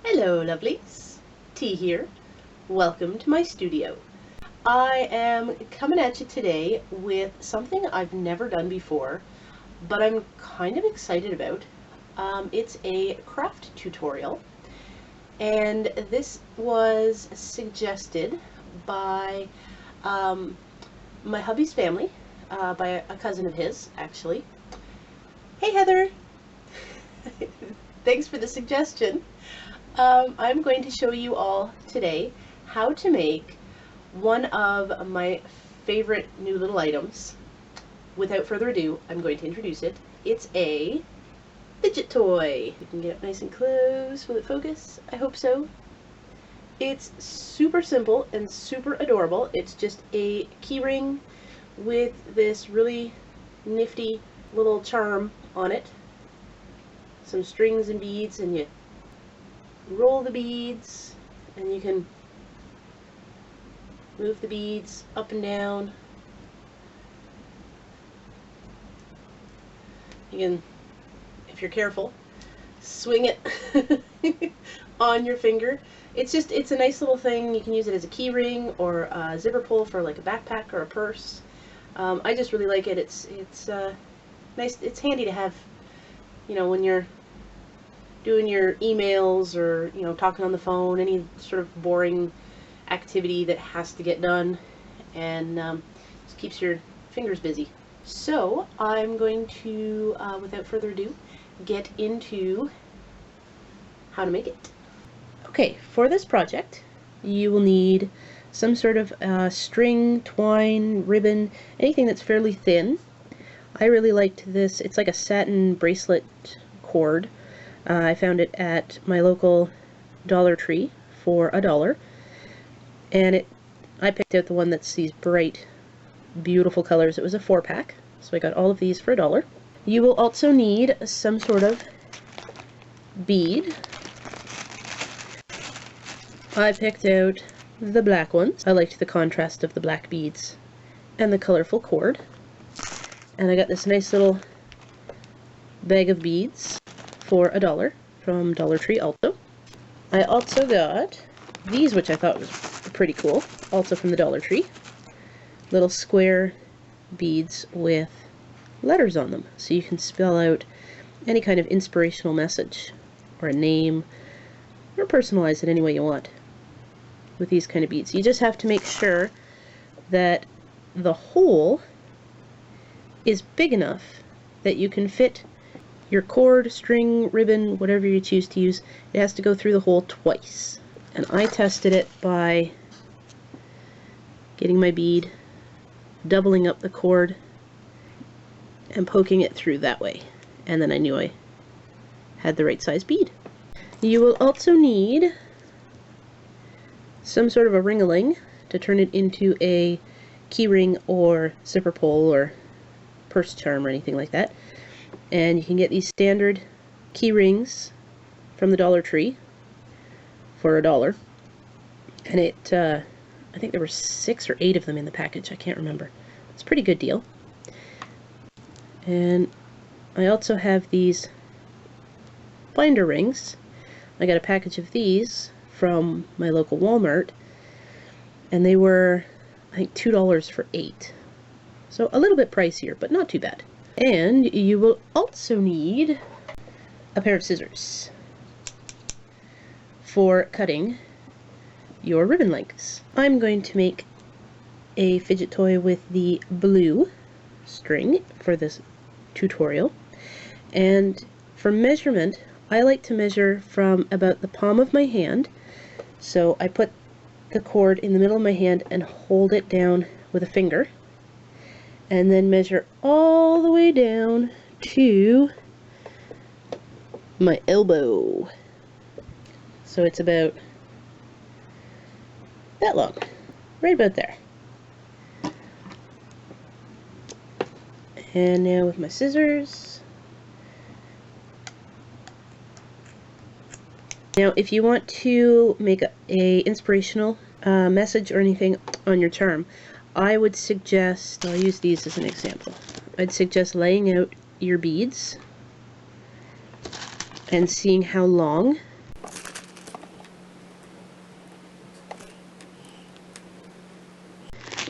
Hello lovelies, T here. Welcome to my studio. I am coming at you today with something I've never done before, but I'm kind of excited about. It's a craft tutorial, and this was suggested by my hubby's family, by a cousin of his, actually. Hey Heather! Thanks for the suggestion. I'm going to show you all today how to make one of my favorite new little items. Without further ado, I'm going to introduce it. It's a fidget toy. You can get it nice and close. Will it focus? I hope so. It's super simple and super adorable. It's just a keyring with this really nifty little charm on it. Some strings and beads, and you roll the beads, and you can move the beads up and down. You can, if you're careful, swing it on your finger. It's a nice little thing. You can use it as a key ring or a zipper pull for like a backpack or a purse. I just really like it. It's nice. It's handy to have, you know, when you're doing your emails or, you know, talking on the phone, any sort of boring activity that has to get done, and just keeps your fingers busy. So I'm going to, without further ado, get into how to make it. Okay, for this project, you will need some sort of string, twine, ribbon, anything that's fairly thin. I really liked this. It's like a satin bracelet cord. I found it at my local Dollar Tree for $1, and I picked out the one that's these bright, beautiful colors. It was a 4-pack, so I got all of these for $1. You will also need some sort of bead. I picked out the black ones. I liked the contrast of the black beads and the colorful cord. And I got this nice little bag of beads for $1 from Dollar Tree also. I also got these, which I thought was pretty cool, also from the Dollar Tree. Little square beads with letters on them, so you can spell out any kind of inspirational message or a name, or personalize it any way you want with these kind of beads. You just have to make sure that the hole is big enough that you can fit your cord, string, ribbon, whatever you choose to use. It has to go through the hole twice. And I tested it by getting my bead, doubling up the cord, and poking it through that way. And then I knew I had the right size bead. You will also need some sort of a ring-a-ling to turn it into a key ring or zipper pull or purse charm or anything like that. And you can get these standard key rings from the Dollar Tree for $1. And I think there were 6 or 8 of them in the package. I can't remember. It's a pretty good deal. And I also have these binder rings. I got a package of these from my local Walmart, and they were, I think, $2 for 8. So a little bit pricier, but not too bad. And you will also need a pair of scissors for cutting your ribbon lengths. I'm going to make a fidget toy with the blue string for this tutorial. And for measurement, I like to measure from about the palm of my hand. So I put the cord in the middle of my hand and hold it down with a finger, and then measure all the way down to my elbow. So it's about that long, right about there. And now with my scissors. Now if you want to make a inspirational message or anything on your charm, I would suggest, I'll use these as an example, I'd suggest laying out your beads and seeing how long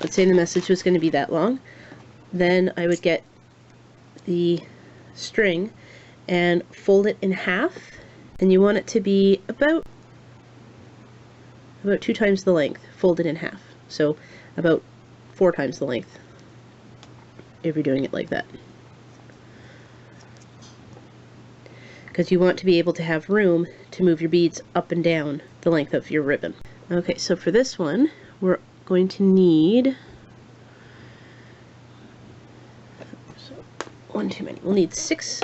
let's say the message was going to be that long, then I would get the string and fold it in half, and you want it to be about 2 times the length, folded in half. So about 4 times the length if you're doing it like that. Because you want to be able to have room to move your beads up and down the length of your ribbon. Okay, so for this one, we're going to need, so one too many. We'll need 6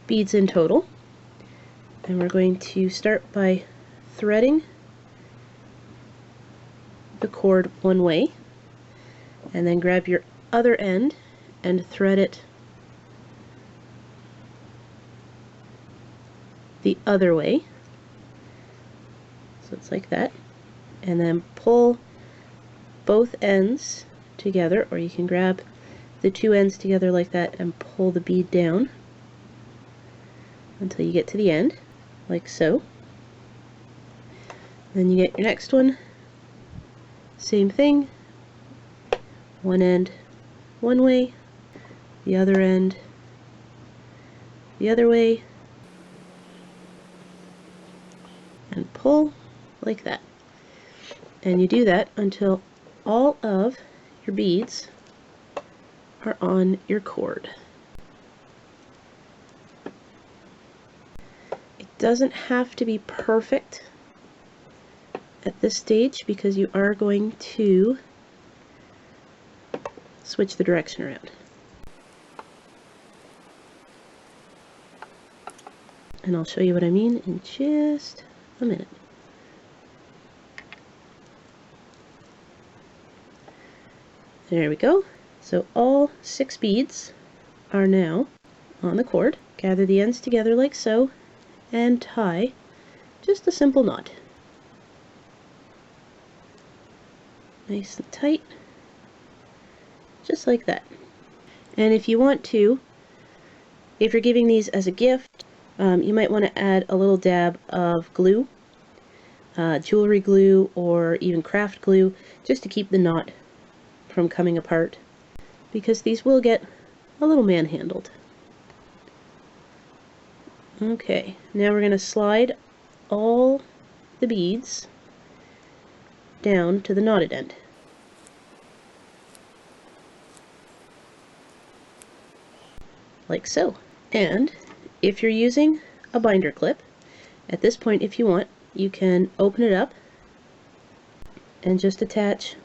beads in total. And we're going to start by threading the cord one way, and then grab your other end and thread it the other way. So it's like that. And then pull both ends together, or you can grab the 2 ends together like that and pull the bead down until you get to the end, like so. Then you get your next one, same thing, one end one way, the other end the other way, and pull like that. And you do that until all of your beads are on your cord. It doesn't have to be perfect at this stage because you are going to switch the direction around. And I'll show you what I mean in just a minute. There we go. So all 6 beads are now on the cord. Gather the ends together like so and tie just a simple knot. Nice and tight, just like that. And if you want to, if you're giving these as a gift, you might want to add a little dab of glue, jewelry glue or even craft glue, just to keep the knot from coming apart, because these will get a little manhandled. Okay, now we're going to slide all the beads down to the knotted end. Like so. And if you're using a binder clip, at this point, if you want, you can open it up and just attach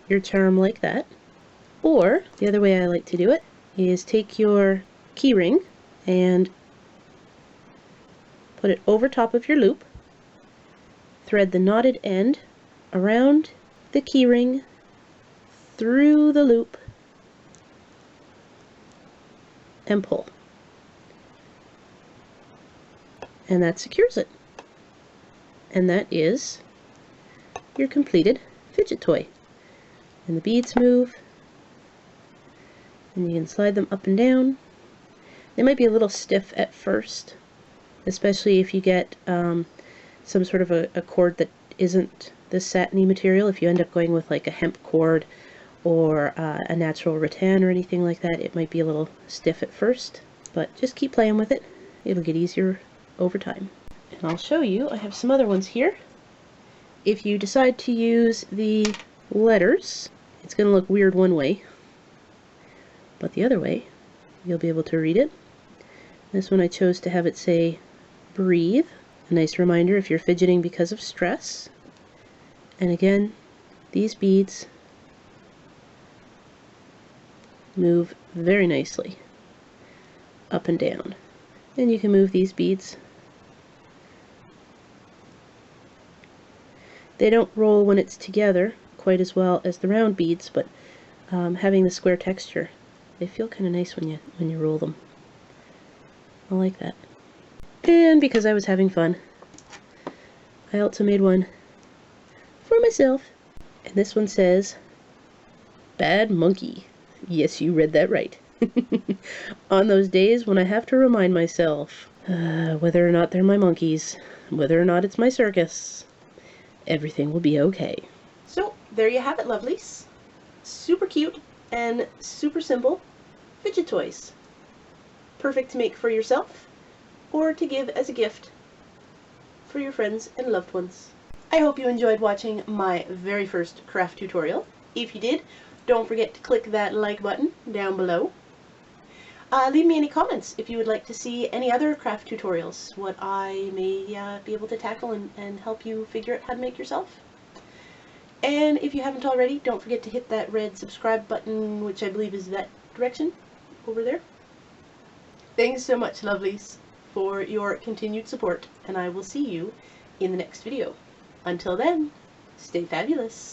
your charm like that. Or the other way I like to do it is take your key ring and put it over top of your loop, thread the knotted end around the key ring, through the loop, and pull. And that secures it. And that is your completed fidget toy. And the beads move, and you can slide them up and down. They might be a little stiff at first, especially if you get some sort of a cord that isn't this satiny material. If you end up going with like a hemp cord or a natural rattan or anything like that, it might be a little stiff at first, but just keep playing with it. It'll get easier over time. And I'll show you, I have some other ones here. If you decide to use the letters, it's going to look weird one way, but the other way you'll be able to read it. This one I chose to have it say breathe, a nice reminder if you're fidgeting because of stress. And again, these beads move very nicely up and down. And you can move these beads. They don't roll when it's together quite as well as the round beads, but having the square texture, they feel kind of nice when you roll them. I like that. And because I was having fun, I also made one for myself. And this one says, Bad Monkey. Yes, you read that right. On those days when I have to remind myself whether or not they're my monkeys, whether or not it's my circus, Everything will be okay. So, there you have it, lovelies. Super cute and super simple fidget toys. Perfect to make for yourself or to give as a gift for your friends and loved ones. I hope you enjoyed watching my very first craft tutorial. If you did, don't forget to click that like button down below. Leave me any comments if you would like to see any other craft tutorials, what I may be able to tackle and help you figure out how to make yourself. And if you haven't already, don't forget to hit that red subscribe button, which I believe is that direction over there. Thanks so much, lovelies, for your continued support, and I will see you in the next video. Until then, stay fabulous.